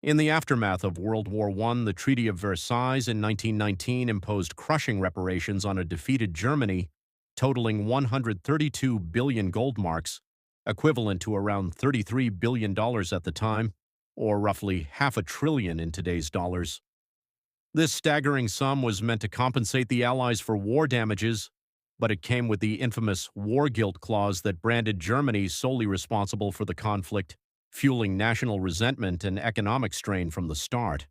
In the aftermath of World War I, the Treaty of Versailles in 1919 imposed crushing reparations on a defeated Germany, totaling 132 billion gold marks, equivalent to around $33 billion at the time, or roughly half a trillion in today's dollars. This staggering sum was meant to compensate the Allies for war damages, but it came with the infamous war guilt clause that branded Germany solely responsible for the conflict, fueling national resentment and economic strain from the start.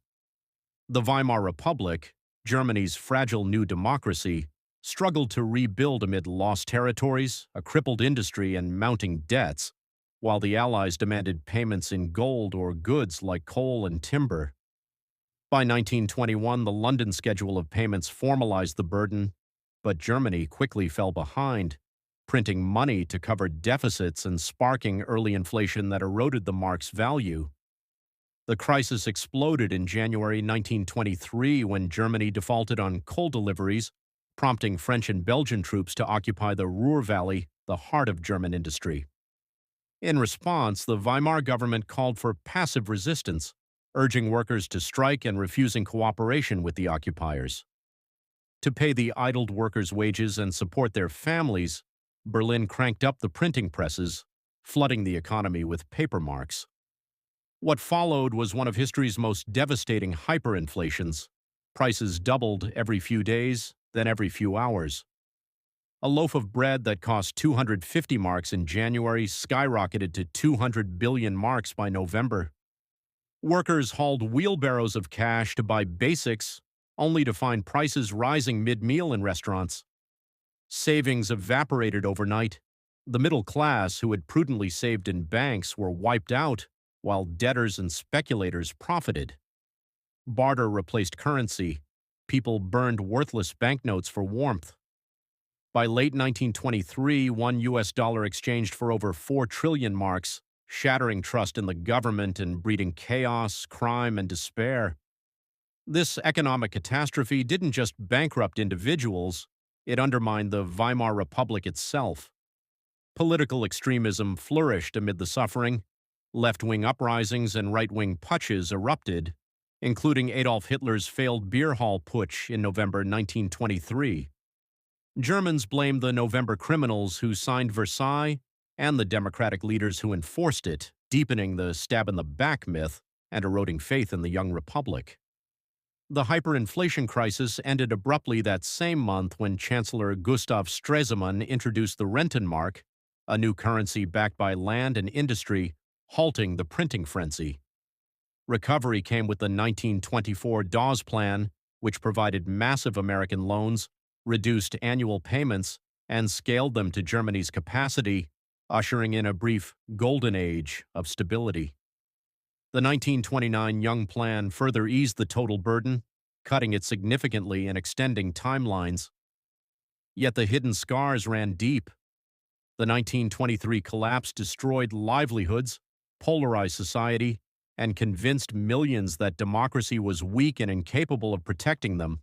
The Weimar Republic, Germany's fragile new democracy, struggled to rebuild amid lost territories, a crippled industry, and mounting debts, while the Allies demanded payments in gold or goods like coal and timber. By 1921, the London schedule of payments formalized the burden, but Germany quickly fell behind, printing money to cover deficits and sparking early inflation that eroded the mark's value. The crisis exploded in January 1923 when Germany defaulted on coal deliveries, prompting French and Belgian troops to occupy the Ruhr Valley, the heart of German industry. In response, the Weimar government called for passive resistance, urging workers to strike and refusing cooperation with the occupiers. To pay the idled workers' wages and support their families, Berlin cranked up the printing presses, flooding the economy with paper marks. What followed was one of history's most devastating hyperinflations. Prices doubled every few days, then every few hours. A loaf of bread that cost 250 marks in January skyrocketed to 200 billion marks by November. Workers hauled wheelbarrows of cash to buy basics, only to find prices rising mid-meal in restaurants. Savings evaporated overnight. The middle class, who had prudently saved in banks, were wiped out, while debtors and speculators profited. Barter replaced currency. People burned worthless banknotes for warmth. By late 1923, one US dollar exchanged for over 4 trillion marks, shattering trust in the government and breeding chaos, crime, and despair. This economic catastrophe didn't just bankrupt individuals, it undermined the Weimar Republic itself. Political extremism flourished amid the suffering. Left-wing uprisings and right-wing putsches erupted, including Adolf Hitler's failed beer hall putsch in November 1923. Germans blamed the November criminals who signed Versailles and the democratic leaders who enforced it, deepening the stab-in-the-back myth and eroding faith in the young republic. The hyperinflation crisis ended abruptly that same month when Chancellor Gustav Stresemann introduced the Rentenmark, a new currency backed by land and industry, halting the printing frenzy. Recovery came with the 1924 Dawes Plan, which provided massive American loans, reduced annual payments, and scaled them to Germany's capacity, ushering in a brief golden age of stability. The 1929 Young Plan further eased the total burden, cutting it significantly and extending timelines. Yet the hidden scars ran deep. The 1923 collapse destroyed livelihoods, polarized society, and convinced millions that democracy was weak and incapable of protecting them.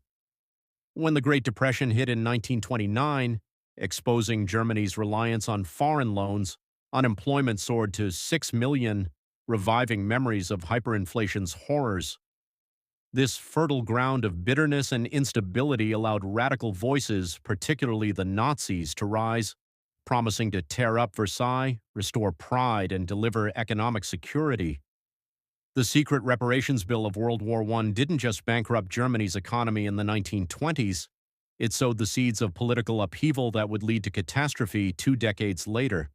When the Great Depression hit in 1929, exposing Germany's reliance on foreign loans, unemployment soared to 6 million, reviving memories of hyperinflation's horrors. This fertile ground of bitterness and instability allowed radical voices, particularly the Nazis, to rise, promising to tear up Versailles, restore pride, and deliver economic security. The secret reparations bill of World War I didn't just bankrupt Germany's economy in the 1920s, it sowed the seeds of political upheaval that would lead to catastrophe 2 decades later.